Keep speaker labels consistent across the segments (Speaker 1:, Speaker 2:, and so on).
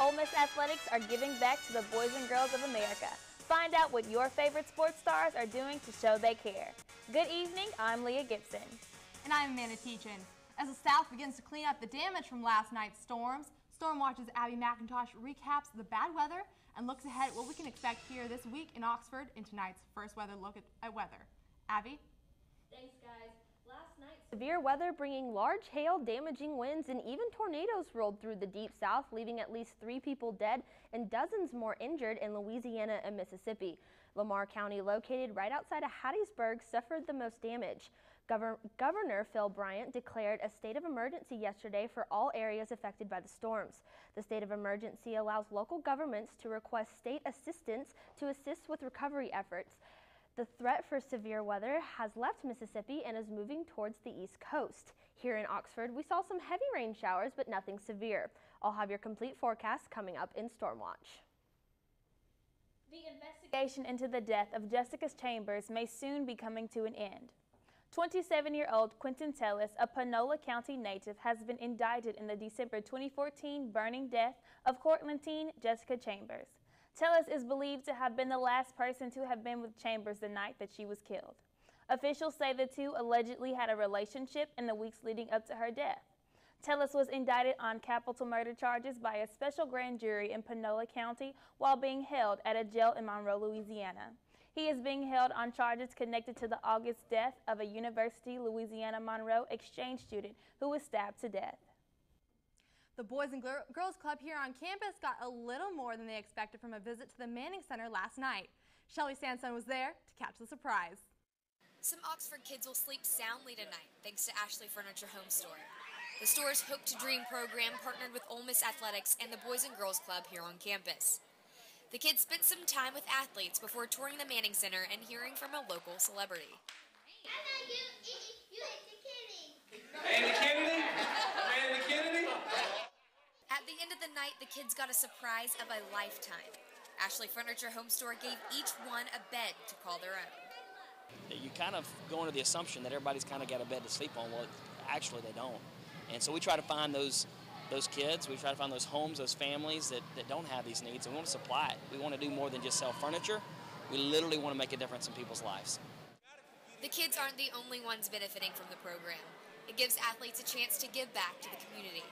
Speaker 1: Ole Miss Athletics are giving back to the boys and girls of America. Find out what your favorite sports stars are doing to show they care. Good evening, I'm Leah Gibson.
Speaker 2: And I'm Amanda Teachin. As the South begins to clean up the damage from last night's storms, StormWatch's Abby McIntosh recaps the bad weather and looks ahead at what we can expect here this week in Oxford in tonight's first weather look at weather. Abby?
Speaker 3: Thanks, guys. Last night,
Speaker 4: severe weather bringing large hail, damaging winds, and even tornadoes rolled through the deep south, leaving at least 3 people dead and dozens more injured in Louisiana and Mississippi. Lamar County, located right outside of Hattiesburg, suffered the most damage. Governor Phil Bryant declared a state of emergency yesterday for all areas affected by the storms. The state of emergency allows local governments to request state assistance to assist with recovery efforts. The threat for severe weather has left Mississippi and is moving towards the East Coast. Here in Oxford, we saw some heavy rain showers, but nothing severe. I'll have your complete forecast coming up in StormWatch.
Speaker 1: The investigation into the death of Jessica Chambers may soon be coming to an end. 27-year-old Quentin Tellis, a Panola County native, has been indicted in the December 2014 burning death of Cortland teen Jessica Chambers. Tellis is believed to have been the last person to have been with Chambers the night that she was killed. Officials say the two allegedly had a relationship in the weeks leading up to her death. Tellis was indicted on capital murder charges by a special grand jury in Panola County while being held at a jail in Monroe, Louisiana. He is being held on charges connected to the August death of a University Louisiana Monroe exchange student who was stabbed to death.
Speaker 2: The Boys and Girls Club here on campus got a little more than they expected from a visit to the Manning Center last night. Shelby Sansone was there to catch the surprise.
Speaker 5: Some Oxford kids will sleep soundly tonight thanks to Ashley Furniture HOMESTORE. The store's Hope to Dream program partnered with Ole Miss Athletics and the Boys and Girls Club here on campus. The kids spent some time with athletes before touring the Manning Center and hearing from a local celebrity.
Speaker 6: Andy Kennedy? Andy Kennedy?
Speaker 5: At the end of the night, the kids got a surprise of a lifetime. Ashley Furniture HOMESTORE gave each one a bed to call their own.
Speaker 7: You kind of go into the assumption that everybody's kind of got a bed to sleep on. Well, actually they don't. And so we try to find those kids, we try to find those homes, those families that don't have these needs, and we want to supply it. We want to do more than just sell furniture. We literally want to make a difference in people's lives.
Speaker 5: The kids aren't the only ones benefiting from the program. It gives athletes a chance to give back to the community.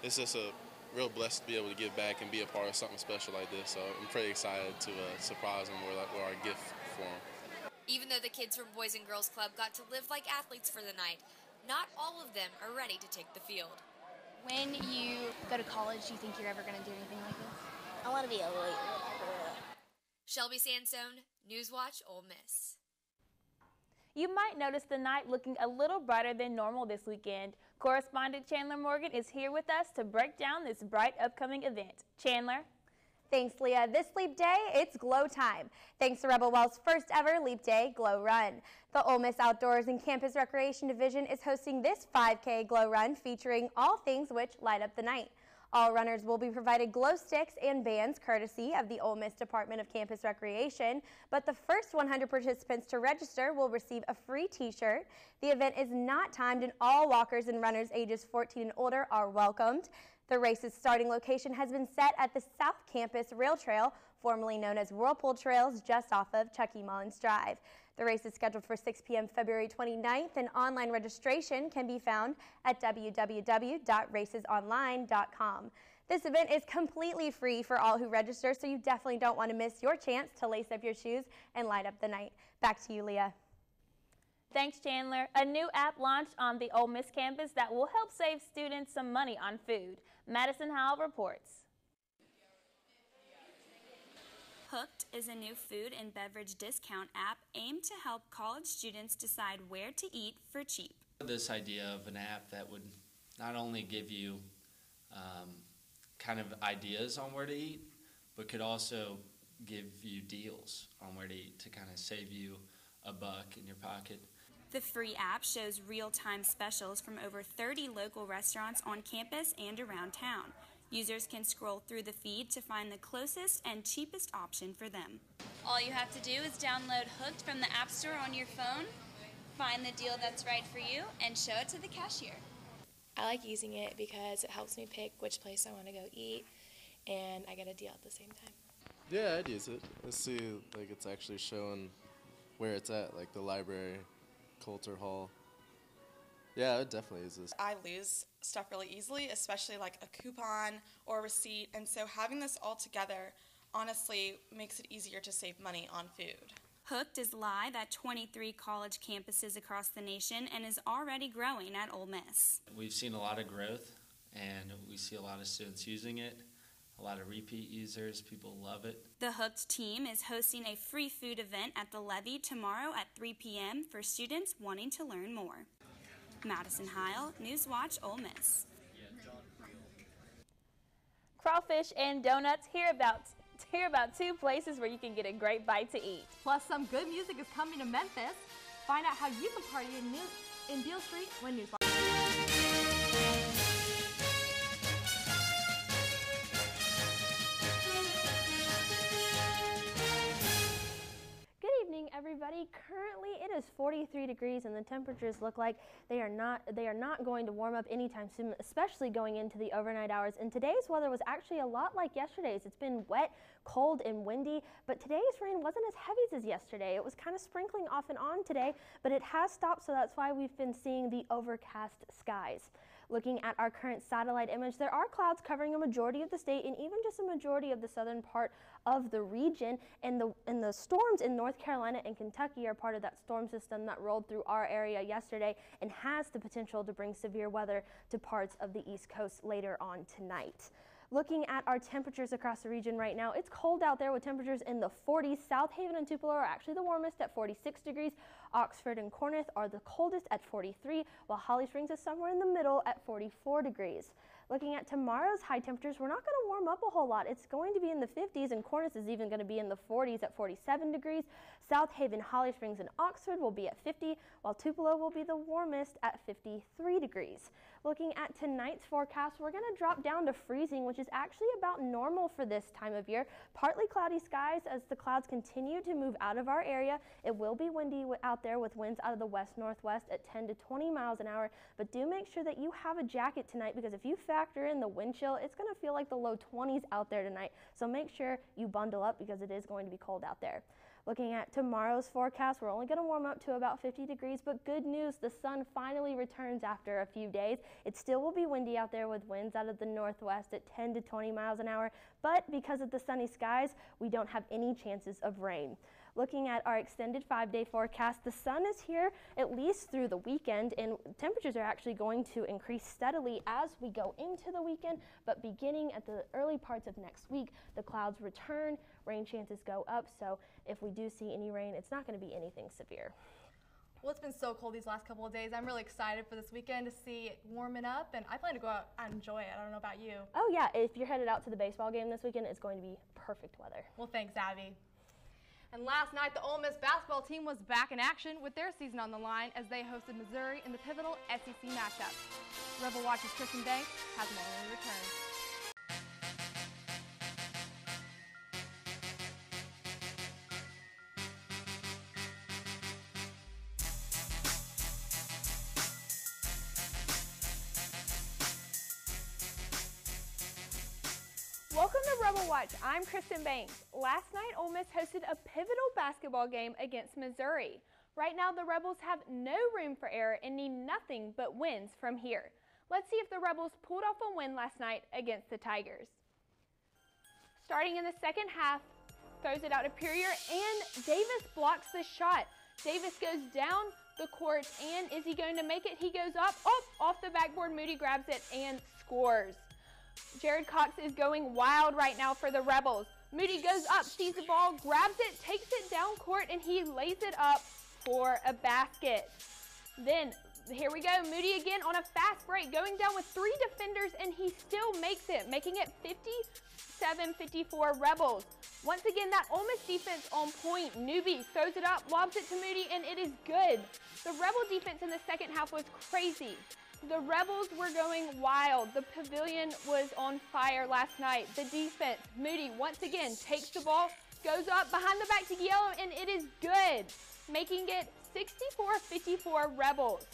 Speaker 8: It's just a real blessed to be able to give back and be a part of something special like this. So I'm pretty excited to surprise them with our gift for them.
Speaker 5: Even though the kids from Boys and Girls Club got to live like athletes for the night, not all of them are ready to take the field.
Speaker 3: when you go to college, do you think you're ever going to do anything like this?
Speaker 9: I want to be a lawyer.
Speaker 5: Shelby Sansone, NewsWatch, Ole Miss.
Speaker 1: You might notice the night looking a little brighter than normal this weekend. Correspondent Chandler Morgan is here with us to break down this bright upcoming event. Chandler?
Speaker 4: Thanks, Leah. This Leap Day, it's glow time. Thanks to Rebel Well's first ever Leap Day Glow Run. The Ole Miss Outdoors and Campus Recreation Division is hosting this 5K Glow Run featuring all things which light up the night. All runners will be provided glow sticks and bands courtesy of the Ole Miss Department of Campus Recreation, but the first 100 participants to register will receive a free t-shirt. The event is not timed and all walkers and runners ages 14 and older are welcomed. The race's starting location has been set at the South Campus Rail Trail, formerly known as Whirlpool Trails, just off of Chucky Mullins Drive. The race is scheduled for 6 p.m. February 29th, and online registration can be found at www.racesonline.com. This event is completely free for all who register, so you definitely don't want to miss your chance to lace up your shoes and light up the night. Back to you, Leah.
Speaker 1: Thanks, Chandler. A new app launched on the Ole Miss campus that will help save students some money on food. Madison Howell reports.
Speaker 10: Hooked is a new food and beverage discount app aimed to help college students decide where to eat for cheap.
Speaker 11: This idea of an app that would not only give you kind of ideas on where to eat, but could also give you deals on where to eat to kind of save you a buck in your pocket.
Speaker 10: The free app shows real-time specials from over 30 local restaurants on campus and around town. Users can scroll through the feed to find the closest and cheapest option for them.
Speaker 12: All you have to do is download Hooked from the App Store on your phone, find the deal that's right for you, and show it to the cashier.
Speaker 13: I like using it because it helps me pick which place I want to go eat,
Speaker 9: and I get a deal at the same time.
Speaker 13: Yeah, I'd use it. Let's see, like, it's actually showing where it's at, like the library, Coulter Hall. Yeah, I would definitely use this.
Speaker 14: I lose stuff really easily, especially like a coupon or a receipt, and so having this all together honestly makes it easier to save money on food.
Speaker 10: Hooked is live at 23 college campuses across the nation and is already growing at Ole Miss.
Speaker 11: We've seen a lot of growth, and we see a lot of students using it, a lot of repeat users. People love it.
Speaker 10: The Hooked team is hosting a free food event at the Levee tomorrow at 3 p.m. for students wanting to learn more. Madison Heil, NewsWatch, Ole Miss.
Speaker 1: Crawfish and donuts, hear about 2 places where you can get a great bite to eat.
Speaker 2: Plus, some good music is coming to Memphis. Find out how you can party in Beale Street when NewsWatch.
Speaker 4: Everybody, currently it is 43 degrees and the temperatures look like they are not going to warm up anytime soon, especially going into the overnight hours. And today's weather was actually a lot like yesterday's. It's been wet, cold, and windy, but today's rain wasn't as heavy as yesterday. It was kind of sprinkling off and on today, but it has stopped, so that's why we've been seeing the overcast skies. Looking at our current satellite image, there are clouds covering a majority of the state and even just a majority of the southern part of the region, and the storms in North Carolina and Kentucky are part of that storm system that rolled through our area yesterday and has the potential to bring severe weather to parts of the East Coast later on tonight. Looking at our temperatures across the region right now, it's cold out there with temperatures in the 40s. South Haven and Tupelo are actually the warmest at 46 degrees. Oxford and Corinth are the coldest at 43, while Holly Springs is somewhere in the middle at 44 degrees. Looking at tomorrow's high temperatures, we're not going to warm up a whole lot. It's going to be in the 50s, and Corinth is even going to be in the 40s at 47 degrees. South Haven, Holly Springs, and Oxford will be at 50, while Tupelo will be the warmest at 53 degrees. Looking at tonight's forecast, we're going to drop down to freezing, which is actually about normal for this time of year. Partly cloudy skies as the clouds continue to move out of our area. It will be windy out there with winds out of the west-northwest at 10 to 20 miles an hour, but do make sure that you have a jacket tonight, because if you factor in the wind chill, it's going to feel like the low 20s out there tonight. So make sure you bundle up because it is going to be cold out there. Looking at tomorrow's forecast, we're only going to warm up to about 50 degrees, but good news, the sun finally returns after a few days. It still will be windy out there with winds out of the northwest at 10 to 20 miles an hour, but because of the sunny skies, we don't have any chances of rain. Looking at our extended 5-day forecast, the sun is here at least through the weekend, and temperatures are actually going to increase steadily as we go into the weekend, but beginning at the early parts of next week, the clouds return, rain chances go up, so if we do see any rain, it's not going to be anything severe.
Speaker 2: Well, it's been so cold these last couple of days. I'm really excited for this weekend to see it warming up, and I plan to go out and enjoy it. I don't know about you.
Speaker 4: Oh yeah, if you're headed out to the baseball game this weekend, it's going to be perfect weather.
Speaker 2: Well, thanks, Abby. And last night, the Ole Miss basketball team was back in action with their season on the line as they hosted Missouri in the pivotal SEC matchup. Rebel Watch's Kristen Banks has more when we return.
Speaker 15: Welcome to Rebel Watch. I'm Kristen Banks. Last night, Ole Miss hosted a pivotal basketball game against Missouri. Right now, the Rebels have no room for error and need nothing but wins from here. Let's see if the Rebels pulled off a win last night against the Tigers. Starting in the second half, throws it out to Purrier, and Davis blocks the shot. Davis goes down the court, and is he going to make it? He goes up, off the backboard. Moody grabs it and scores. Jared Cox is going wild right now for the Rebels. Moody goes up, sees the ball, grabs it, takes it down court, and he lays it up for a basket. Then, here we go, Moody again on a fast break, going down with 3 defenders, and he still makes it, making it 57-54 Rebels. Once again, that Ole Miss defense on point. Newby throws it up, lobs it to Moody, and it is good. The Rebel defense in the second half was crazy. The Rebels were going wild. The pavilion was on fire last night. The defense, Moody once again takes the ball, goes up behind the back to Yellow, and it is good, making it 64-54 Rebels.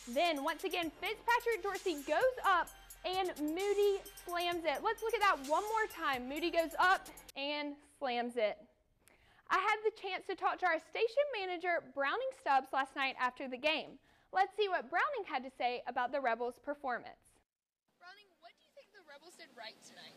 Speaker 15: Then once again, Fitzpatrick Dorsey goes up and Moody slams it. Let's look at that one more time. Moody goes up and slams it. I had the chance to talk to our station manager, Browning Stubbs, last night after the game. Let's see what Browning had to say about the Rebels' performance.
Speaker 16: Browning, what do you think the Rebels did right tonight?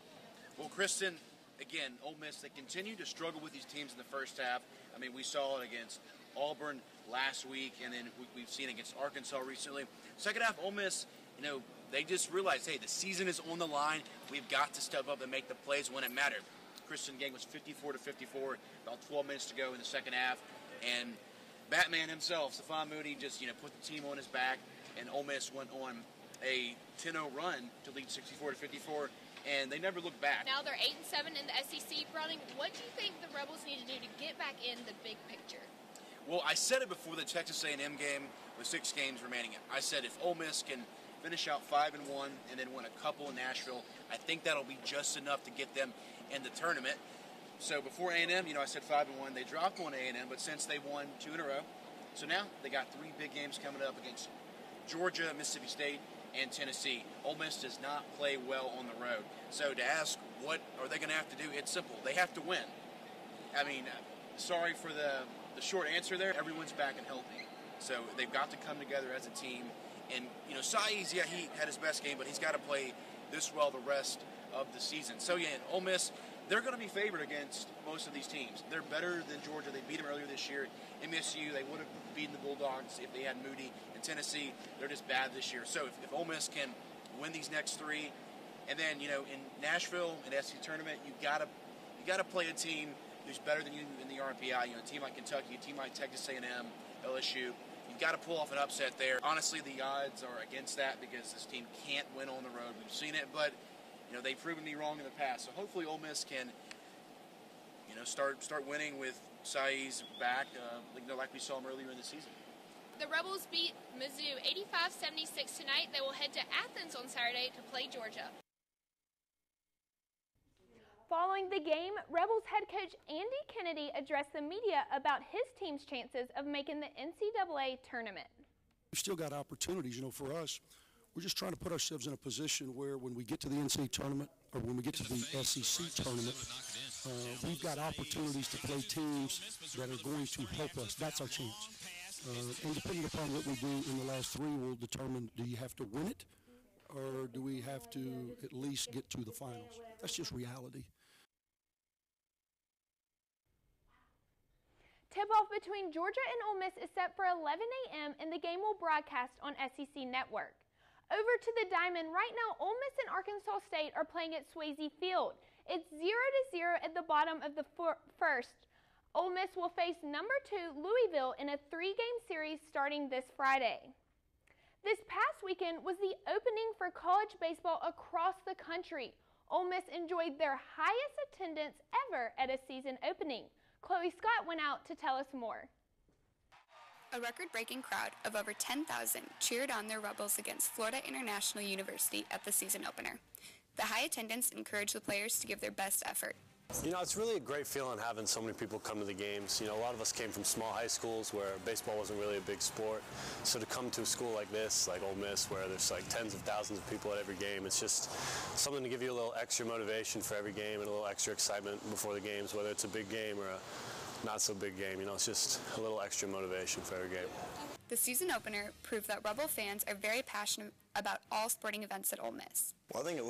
Speaker 17: Well, Kristen, again, Ole Miss, they continue to struggle with these teams in the first half. I mean, we saw it against Auburn last week, and then we've seen it against Arkansas recently. Second half, Ole Miss, you know, they just realized, hey, the season is on the line. We've got to step up and make the plays when it mattered. Kristen, game was 54-54, about 12 minutes to go in the second half, and Batman himself, Stephon Moody, just put the team on his back, and Ole Miss went on a 10-0 run to lead 64-54, and they never looked back.
Speaker 16: Now they're 8-7 in the SEC. Browning, what do you think the Rebels need to do to get back in the big picture?
Speaker 17: Well, I said it before the Texas A&M game with 6 games remaining. I said if Ole Miss can finish out 5-1 and then win a couple in Nashville, I think that'll be just enough to get them in the tournament. So before A&M, I said 5-1. They dropped on A&M, but since they won 2 in a row, so now they got 3 big games coming up against Georgia, Mississippi State, and Tennessee. Ole Miss does not play well on the road. So to ask what are they going to have to do, it's simple. They have to win. I mean, sorry for the short answer there. Everyone's back and healthy. So they've got to come together as a team. And, Saiz, yeah, he had his best game, but he's got to play this well the rest of the season. So, yeah, Ole Miss, they're going to be favored against most of these teams. They're better than Georgia. They beat them earlier this year. MSU, they would have beaten the Bulldogs if they had Moody. And Tennessee, they're just bad this year. So if Ole Miss can win these next 3, and then, in Nashville, in the SEC tournament, you gotta play a team who's better than you in the RPI. A team like Kentucky, a team like Texas A&M, LSU. You've got to pull off an upset there. Honestly, the odds are against that because this team can't win on the road. We've seen it, but they've proven me wrong in the past. So hopefully Ole Miss can, start winning with Saiz back, like we saw him earlier in the season.
Speaker 16: The Rebels beat Mizzou 85-76 tonight. They will head to Athens on Saturday to play Georgia.
Speaker 15: Following the game, Rebels head coach Andy Kennedy addressed the media about his team's chances of making the NCAA tournament.
Speaker 18: We've still got opportunities, for us. We're just trying to put ourselves in a position where when we get to the NCAA tournament or when we get to the SEC tournament, we've got opportunities to play teams that are going to help us. That's our chance. And depending upon what we do in the last 3 will determine, do you have to win it or do we have to at least get to the finals? That's just reality.
Speaker 15: Tip-off between Georgia and Ole Miss is set for 11 a.m. and the game will broadcast on SEC Network. Over to the Diamond. Right now, Ole Miss and Arkansas State are playing at Swayze Field. It's 0-0 at the bottom of the first. Ole Miss will face number 2 Louisville in a 3-game series starting this Friday. This past weekend was the opening for college baseball across the country. Ole Miss enjoyed their highest attendance ever at a season opening. Chloe Scott went out to tell us more.
Speaker 19: A record-breaking crowd of over 10,000 cheered on their Rebels against Florida International University at the season opener. The high attendance encouraged the players to give their best effort.
Speaker 20: It's really a great feeling having so many people come to the games. A lot of us came from small high schools where baseball wasn't really a big sport. So to come to a school like this, like Ole Miss, where there's like tens of thousands of people at every game, it's just something to give you a little extra motivation for every game and a little extra excitement before the games, whether it's a big game or a not so big game. It's just a little extra motivation for every game.
Speaker 19: The season opener proved that Rebel fans are very passionate about all sporting events at Ole Miss.
Speaker 21: Well, I think it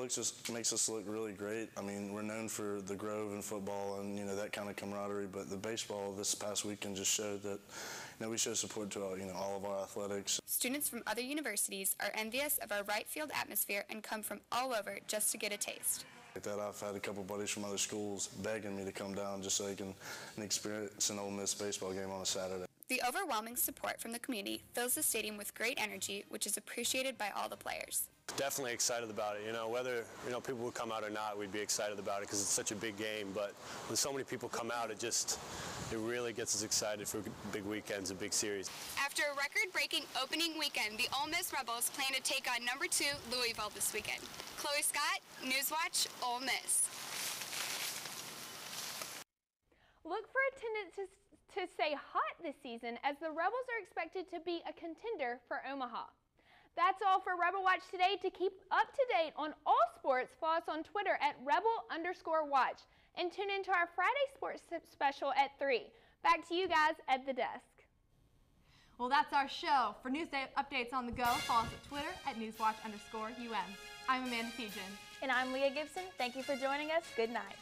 Speaker 21: makes us look really great. I mean, we're known for the Grove and football and, that kind of camaraderie, but the baseball this past weekend just showed that, we show support to, all of our athletics.
Speaker 19: Students from other universities are envious of our right field atmosphere and come from all over just to get a taste.
Speaker 21: Like that, I've had a couple buddies from other schools begging me to come down just so they can experience an Ole Miss baseball game on a Saturday.
Speaker 19: The overwhelming support from the community fills the stadium with great energy, which is appreciated by all the players.
Speaker 20: Definitely excited about it. Whether people would come out or not, we'd be excited about it because it's such a big game. But when so many people come out, it really gets us excited for big weekends and big series.
Speaker 19: After a record-breaking opening weekend, the Ole Miss Rebels plan to take on number 2 Louisville this weekend. Chloe Scott, NewsWatch, Ole Miss.
Speaker 15: Look for attendance to stay hot this season as the Rebels are expected to be a contender for Omaha. That's all for Rebel Watch today. To keep up to date on all sports, follow us on Twitter at @Rebel_Watch and tune into our Friday sports special at 3. Back to you guys at the desk.
Speaker 2: Well, that's our show. For news updates on the go, follow us at Twitter at @NewsWatch_UM. I'm Amanda Tejan.
Speaker 1: And I'm Leah Gibson. Thank you for joining us. Good night.